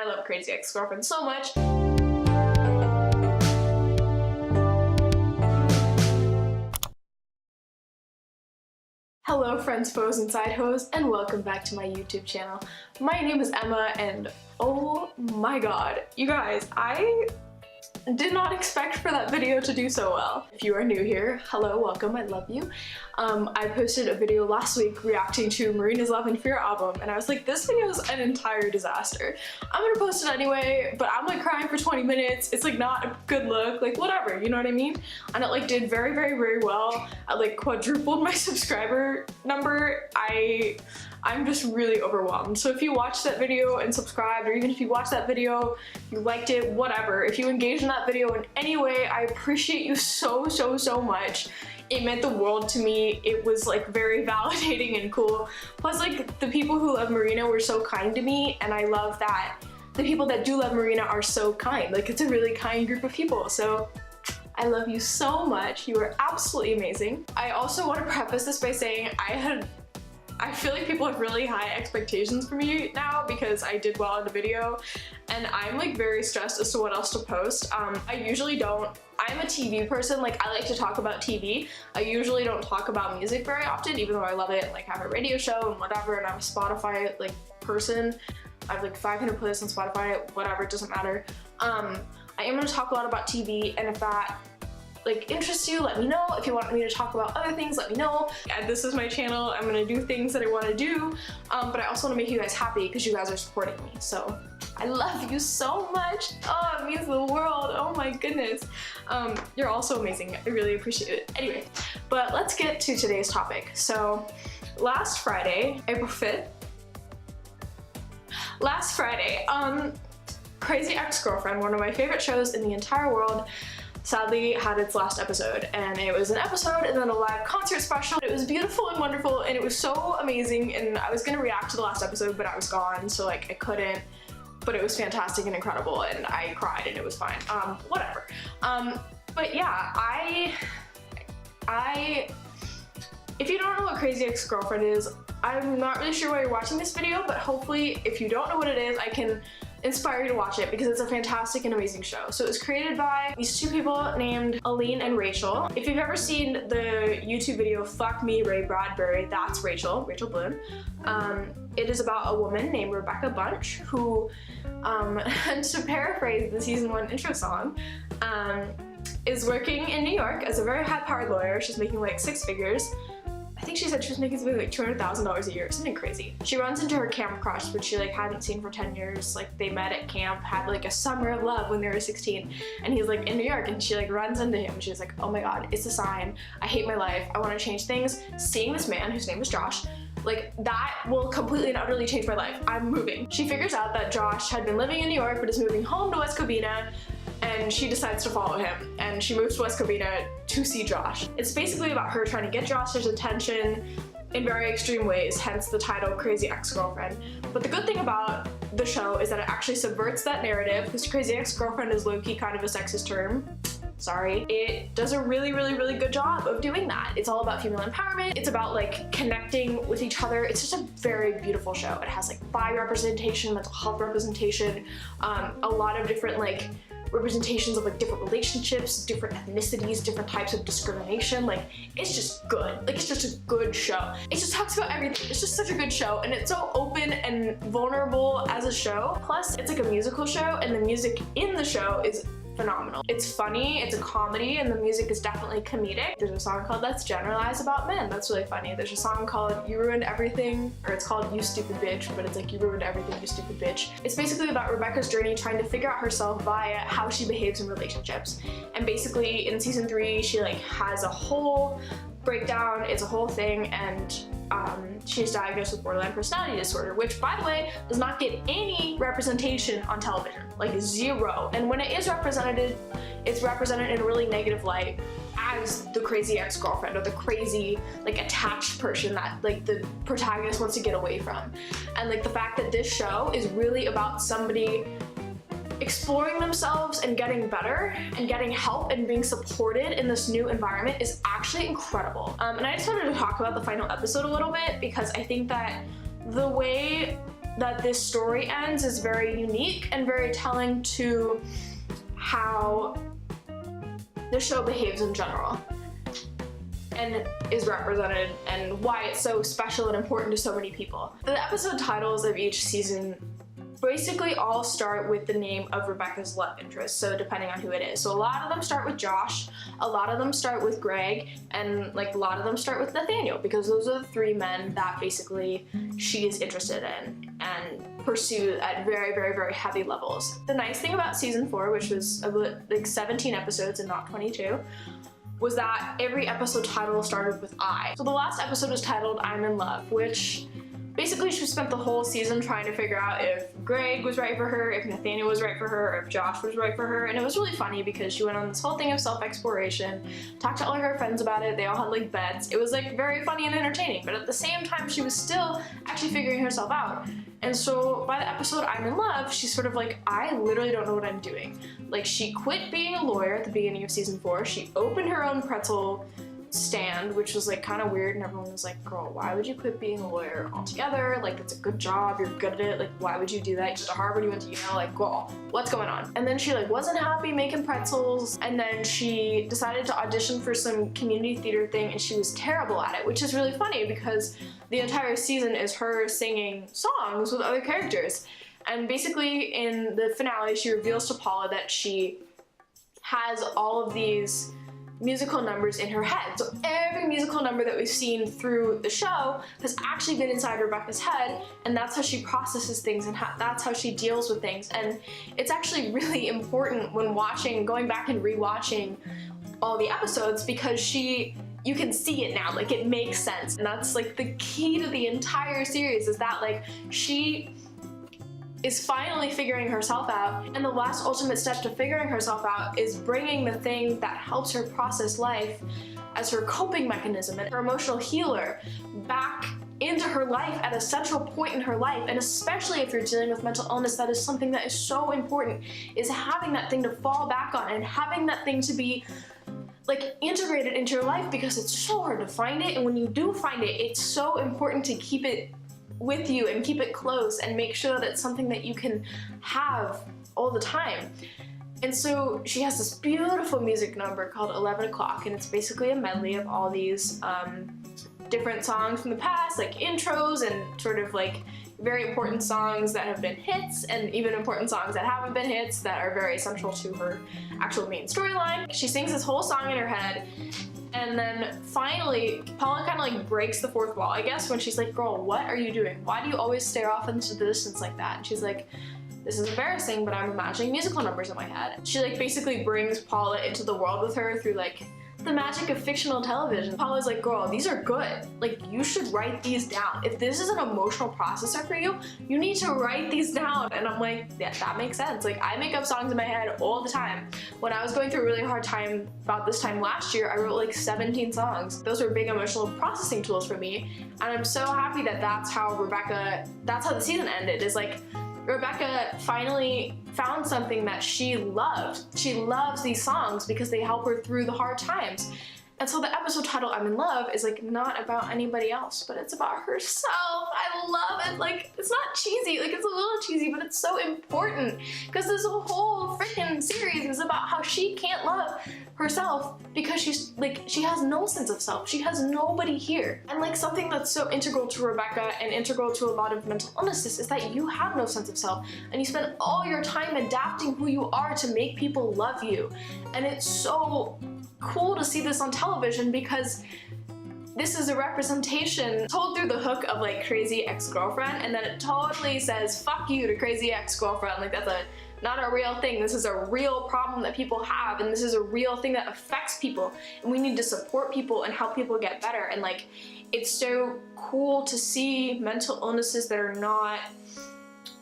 love Crazy Ex-Girlfriend so much. Hello friends, foes, and side hoes, and welcome back to my YouTube channel. My name is Emma, and oh my god, you guys, I did not expect for that video to do so well. If you are new here, hello, welcome, I love you. I posted a video last week reacting to Marina's Love and Fear album, and I was like, this video is an entire disaster. I'm gonna post it anyway, but I'm like crying for 20 minutes. It's like not a good look, like whatever, you know what I mean? And it like did very, very, very well. I like quadrupled my subscriber number. I'm just really overwhelmed. So if you watched that video and subscribed, or even if you watched that video, you liked it, whatever, if you engaged in that video in any way, I appreciate you so, so, so much. It meant the world to me. It was like very validating and cool. Plus like the people who love Marina were so kind to me, and I love that the people that do love Marina are so kind. Like it's a really kind group of people. So I love you so much. You are absolutely amazing. I also want to preface this by saying I feel like people have really high expectations for me now because I did well in the video, and I'm like very stressed as to what else to post. I usually don't. I'm a TV person, like I like to talk about TV. I usually don't talk about music very often, even though I love it, like I have a radio show and whatever, and I'm a Spotify like person. I have like 500 playlists on Spotify, whatever, it doesn't matter. I am going to talk a lot about TV, and if that like interests you, let me know. If you want me to talk about other things, let me know. Yeah, this is my channel. I'm gonna do things that I want to do, but I also want to make you guys happy because you guys are supporting me. So I love you so much. Oh, it means the world. Oh my goodness. You're also amazing. I really appreciate it. Anyway, but let's get to today's topic. So last Friday, April 5th, Crazy Ex-Girlfriend, one of my favorite shows in the entire world, sadly had its last episode, and it was an episode and then a live concert special. It was beautiful and wonderful, and it was so amazing, and I was gonna react to the last episode, but I was gone, so like I couldn't, but it was fantastic and incredible, and I cried and it was fine. Whatever. But yeah, if you don't know what Crazy Ex-Girlfriend is, I'm not really sure why you're watching this video, but hopefully if you don't know what it is, I can inspire you to watch it because it's a fantastic and amazing show. So it was created by these two people named Aline and Rachel. If you've ever seen the YouTube video Fuck Me Ray Bradbury, that's Rachel Bloom. It is about a woman named Rebecca Bunch who, and to paraphrase the season 1 intro song, is working in New York as a very high-powered lawyer. She's making like 6 figures. I think she said she was making something like $200,000 a year, something crazy. She runs into her camp crush, which she like hadn't seen for 10 years. Like they met at camp, had like a summer of love when they were 16, and he's like in New York, and she like runs into him. She's like, oh my god, it's a sign. I hate my life. I want to change things. Seeing this man whose name is Josh, like that will completely and utterly change my life. I'm moving. She figures out that Josh had been living in New York but is moving home to West Covina, and she decides to follow him, and she moves to West Covina to see Josh. It's basically about her trying to get Josh's attention in very extreme ways, hence the title Crazy Ex-Girlfriend. But the good thing about the show is that it actually subverts that narrative, because Crazy Ex-Girlfriend is low-key kind of a sexist term. Sorry. It does a really, really, really good job of doing that. It's all about female empowerment. It's about like connecting with each other. It's just a very beautiful show. It has like bi representation, mental health representation, a lot of different like representations of like different relationships, different ethnicities, different types of discrimination. Like it's just good. Like it's just a good show. It just talks about everything. It's just such a good show, and it's so open and vulnerable as a show. Plus it's like a musical show, and the music in the show is phenomenal. It's funny, it's a comedy, and the music is definitely comedic. There's a song called Let's Generalize About Men. That's really funny. There's a song called You Ruined Everything, or it's called You Stupid Bitch, but it's like You Ruined Everything, You Stupid Bitch. It's basically about Rebecca's journey trying to figure out herself via how she behaves in relationships. And basically in season 3, she like has a whole breakdown, it's a whole thing, and she's diagnosed with borderline personality disorder, which by the way does not get any representation on television, like 0. And when it is represented, it's represented in a really negative light as the crazy ex-girlfriend or the crazy like attached person that like the protagonist wants to get away from. And like the fact that this show is really about somebody exploring themselves and getting better and getting help and being supported in this new environment is actually incredible. And I just wanted to talk about the final episode a little bit because I think that the way that this story ends is very unique and very telling to how the show behaves in general and is represented and why it's so special and important to so many people. The episode titles of each season basically all start with the name of Rebecca's love interest, so depending on who it is. So a lot of them start with Josh, a lot of them start with Greg, and like a lot of them start with Nathaniel, because those are the three men that basically she is interested in and pursue at very, very, very heavy levels. The nice thing about season 4, which was like 17 episodes and not 22, was that every episode title started with I. So the last episode was titled I'm in Love, which basically she spent the whole season trying to figure out if Greg was right for her, if Nathaniel was right for her, or if Josh was right for her. And it was really funny because she went on this whole thing of self-exploration, talked to all of her friends about it, they all had like bets. It was like very funny and entertaining, but at the same time she was still actually figuring herself out. And so by the episode I'm in Love, she's sort of like, I literally don't know what I'm doing. Like, she quit being a lawyer at the beginning of season 4, she opened her own pretzel stand, which was like kind of weird, and everyone was like, girl, why would you quit being a lawyer altogether? Like, that's a good job, you're good at it, like why would you do that? You went to Harvard, you went to Yale, like girl, what's going on? And then she like wasn't happy making pretzels, and then she decided to audition for some community theater thing, and she was terrible at it, which is really funny because the entire season is her singing songs with other characters. And basically in the finale she reveals to Paula that she has all of these musical numbers in her head. So every musical number that we've seen through the show has actually been inside Rebecca's head, and that's how she processes things, and that's how she deals with things. And it's actually really important when going back and rewatching all the episodes, because you can see it now, like it makes sense. And that's like the key to the entire series, is that like she is finally figuring herself out, and the last ultimate step to figuring herself out is bringing the thing that helps her process life as her coping mechanism and her emotional healer back into her life at a central point in her life. And especially if you're dealing with mental illness, that is something that is so important, is having that thing to fall back on and having that thing to be like integrated into your life, because it's so hard to find it, and when you do find it, it's so important to keep it with you and keep it close and make sure that it's something that you can have all the time. And so she has this beautiful music number called 11 O'Clock, and it's basically a medley of all these different songs from the past, like intros and sort of like very important songs that have been hits, and even important songs that haven't been hits that are very central to her actual main storyline. She sings this whole song in her head, and then finally Paula kind of like breaks the fourth wall, I guess, when she's like, girl, what are you doing? Why do you always stare off into the distance like that? And she's like, this is embarrassing, but I'm imagining musical numbers in my head. She like basically brings Paula into the world with her through like the magic of fictional television. Paula's like, girl, these are good. Like, you should write these down. If this is an emotional processor for you, you need to write these down. And I'm like, yeah, that makes sense. Like, I make up songs in my head all the time. When I was going through a really hard time about this time last year, I wrote like 17 songs. Those were big emotional processing tools for me. And I'm so happy that that's how the season ended, is like, Rebecca finally found something that she loved. She loves these songs because they help her through the hard times. And so the episode title, I'm in Love, is like not about anybody else, but it's about herself. I love it. Like, it's not cheesy, like it's a little cheesy, but it's so important, because this whole freaking series is about how she can't love herself because she has no sense of self. She has nobody here. And like, something that's so integral to Rebecca and integral to a lot of mental illnesses is that you have no sense of self, and you spend all your time adapting who you are to make people love you. And it's so cool to see this on television, because this is a representation told through the hook of like crazy ex-girlfriend, and then it totally says fuck you to crazy ex-girlfriend. Like, that's not a real thing. This is a real problem that people have, and this is a real thing that affects people, and we need to support people and help people get better. And like, it's so cool to see mental illnesses that are not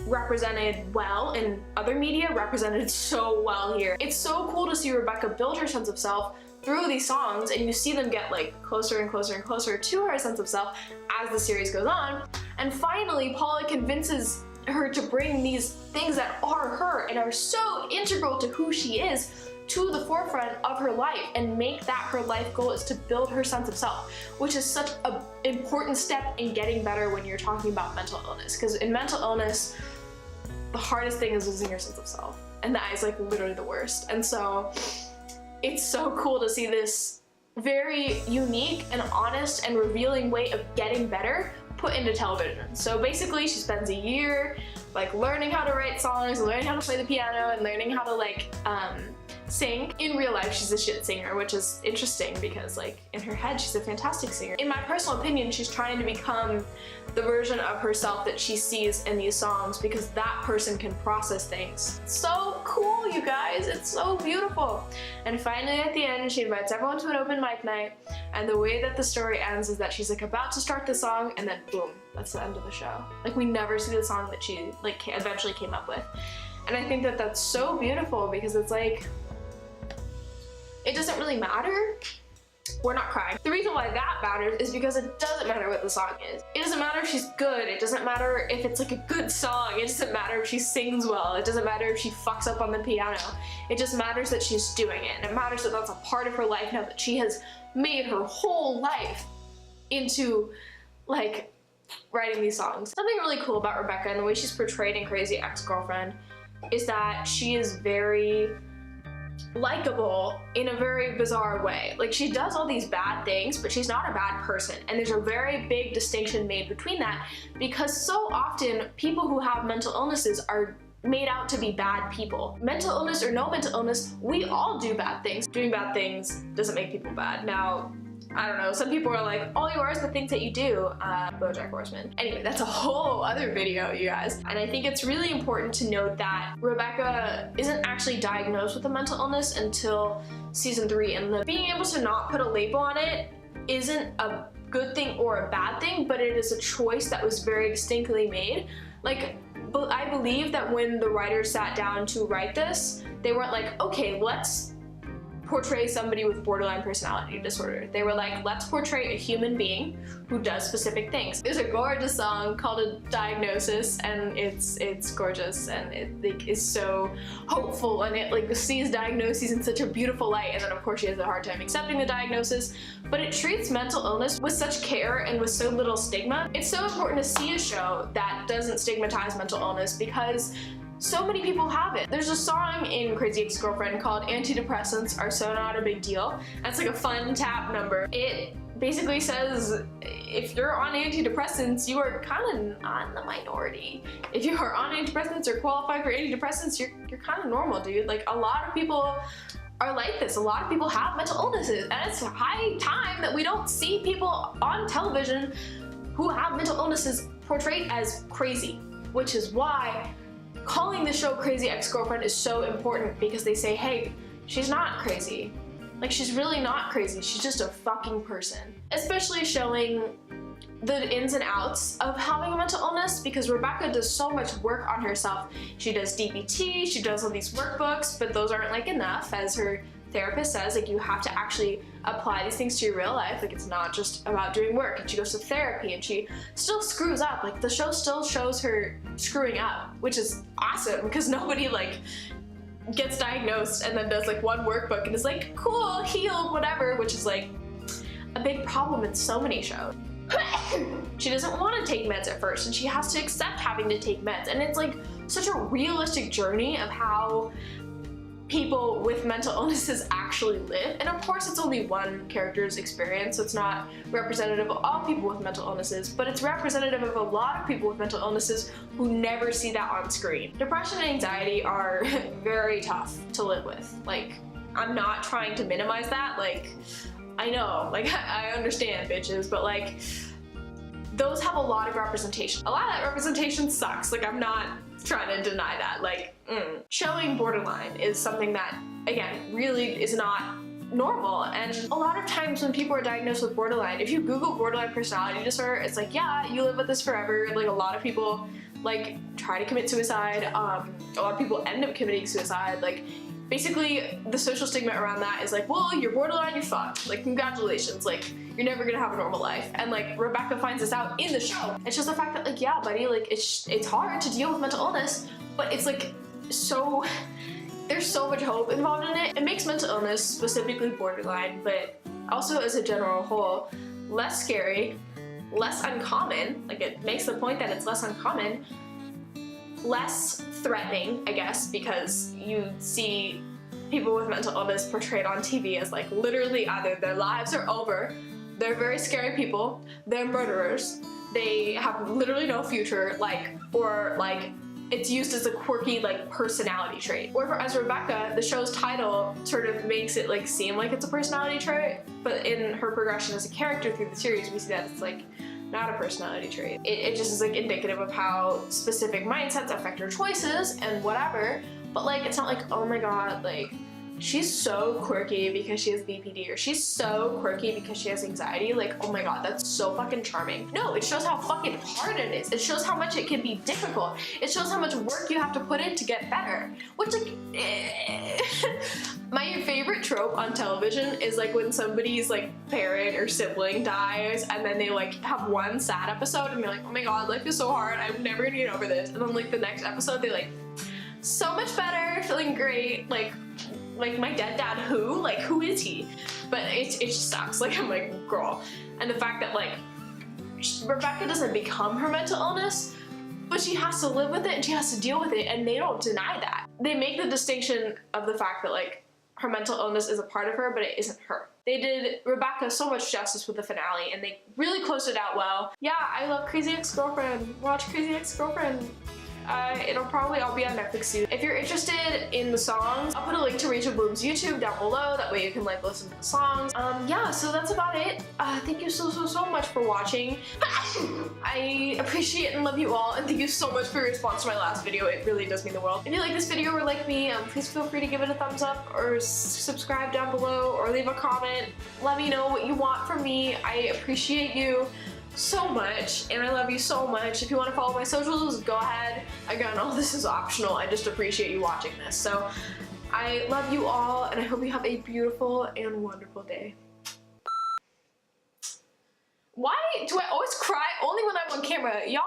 represented well in other media represented so well here. It's so cool to see Rebecca build her sense of self through these songs, and you see them get like closer and closer and closer to her sense of self as the series goes on. And finally, Paula convinces her to bring these things that are her and are so integral to who she is to the forefront of her life and make that her life goal is to build her sense of self, which is such an important step in getting better when you're talking about mental illness. Because in mental illness, the hardest thing is losing your sense of self, and that is like literally the worst. And so it's so cool to see this very unique and honest and revealing way of getting better put into television. So basically she spends a year like learning how to write songs, learning how to play the piano, and learning how to like sing. In real life she's a shit singer, which is interesting because like in her head she's a fantastic singer. In my personal opinion, she's trying to become the version of herself that she sees in these songs because that person can process things. So cool, you guys, it's so beautiful. And finally at the end she invites everyone to an open mic night, and the way that the story ends is that she's like about to start the song and then boom, that's the end of the show. Like we never see the song that she like eventually came up with. And I think that that's so beautiful because it's like, it doesn't really matter. We're not crying. The reason why that matters is because it doesn't matter what the song is. It doesn't matter if she's good. It doesn't matter if it's like a good song. It doesn't matter if she sings well. It doesn't matter if she fucks up on the piano. It just matters that she's doing it. And it matters that that's a part of her life now, that she has made her whole life into like writing these songs. Something really cool about Rebecca and the way she's portrayed in Crazy Ex-Girlfriend is that she is very likable in a very bizarre way. Like she does all these bad things, but she's not a bad person. And there's a very big distinction made between that because so often people who have mental illnesses are made out to be bad people. Mental illness or no mental illness, we all do bad things. Doing bad things doesn't make people bad. Now, I don't know, some people are like, all you are is the things that you do, BoJack Horseman. Anyway, that's a whole other video, you guys. And I think it's really important to note that Rebecca isn't actually diagnosed with a mental illness until season 3, and being able to not put a label on it isn't a good thing or a bad thing, but it is a choice that was very distinctly made. Like, I believe that when the writers sat down to write this, they weren't like, okay, let's portray somebody with borderline personality disorder. They were like, let's portray a human being who does specific things. There's a gorgeous song called A Diagnosis, and it's gorgeous, and it like, is so hopeful, and it like sees diagnoses in such a beautiful light, and then of course she has a hard time accepting the diagnosis, but it treats mental illness with such care and with so little stigma. It's so important to see a show that doesn't stigmatize mental illness because so many people have it. There's a song in Crazy Ex-Girlfriend called Antidepressants Are So Not a Big Deal. That's like a fun tap number. It basically says if you're on antidepressants, you are kind of not in the minority. If you are on antidepressants or qualify for antidepressants, you're kind of normal, dude. Like a lot of people are like this. A lot of people have mental illnesses, and it's high time that we don't see people on television who have mental illnesses portrayed as crazy, which is why calling the show Crazy Ex-Girlfriend is so important, because they say, hey, she's not crazy. Like, she's really not crazy. She's just a fucking person. Especially showing the ins and outs of having a mental illness, because Rebecca does so much work on herself. She does DBT, she does all these workbooks, but those aren't like enough. As her therapist says, like, you have to actually apply these things to your real life. Like, it's not just about doing work. And she goes to therapy, and she still screws up. Like, the show still shows her screwing up, which is awesome, because nobody like gets diagnosed and then does like one workbook and is like, cool, healed, whatever, which is like a big problem in so many shows. She doesn't want to take meds at first, and she has to accept having to take meds, and it's like such a realistic journey of how people with mental illnesses actually live. And of course, it's only one character's experience, so it's not representative of all people with mental illnesses, but it's representative of a lot of people with mental illnesses who never see that on screen. Depression and anxiety are very tough to live with. Like, I'm not trying to minimize that. Like, I know, like, I understand, bitches, but like, those have a lot of representation. A lot of that representation sucks. Like, I'm not trying to deny that. Like, showing borderline is something that, again, really is not normal. And a lot of times when people are diagnosed with borderline, if you Google borderline personality disorder, it's like, yeah, you live with this forever. Like, a lot of people like try to commit suicide. A lot of people end up committing suicide. Like, basically the social stigma around that is like, well, you're borderline, you're fucked. Like, congratulations, like, you're never gonna have a normal life. And like, Rebecca finds this out in the show. It's just the fact that, like, yeah, buddy, like, it's hard to deal with mental illness, but it's like so there's so much hope involved in it. It makes mental illness, specifically borderline, but also as a general whole, less scary, less uncommon. Like, it makes the point that it's less uncommon, less threatening, I guess, because you see people with mental illness portrayed on TV as like literally either their lives are over, they're very scary people, they're murderers, they have literally no future, like, or like it's used as a quirky like personality trait. Or as Rebecca, the show's title sort of makes it like seem like it's a personality trait, but in her progression as a character through the series, we see that it's like not a personality trait. It just is like indicative of how specific mindsets affect her choices and whatever, but like it's not like, oh my god, like she's so quirky because she has BPD, or she's so quirky because she has anxiety, like, oh my god, that's so fucking charming. No, it shows how fucking hard it is. It shows how much it can be difficult. It shows how much work you have to put in to get better. Which, like, my favorite trope on television is like when somebody's like parent or sibling dies and then they like have one sad episode and they're like, oh my god, life is so hard, I'm never gonna get over this. And then like the next episode they like, so much better, feeling great, like my dead dad, who? Like, who is he? But it just sucks. Like, I'm like, girl. And the fact that like Rebecca doesn't become her mental illness, but she has to live with it and she has to deal with it, and they don't deny that. They make the distinction of the fact that like her mental illness is a part of her, but it isn't her. They did Rebecca so much justice with the finale, and they really closed it out well. Yeah, I love Crazy Ex-Girlfriend. Watch Crazy Ex-Girlfriend. It'll probably all be on Netflix soon. If you're interested in the songs, I'll put a link to Rachel Bloom's YouTube down below. That way you can like listen to the songs. Yeah, so that's about it. Thank you so much for watching. I appreciate and love you all, and thank you so much for your response to my last video. It really does mean the world. If you like this video or like me, please feel free to give it a thumbs up or subscribe down below or leave a comment. Let me know what you want from me. I appreciate you so much, and I love you so much. If you want to follow my socials, go ahead. Again, all this is optional. I just appreciate you watching this. So I love you all, and I hope you have a beautiful and wonderful day. Why do I always cry only when I'm on camera? Y'all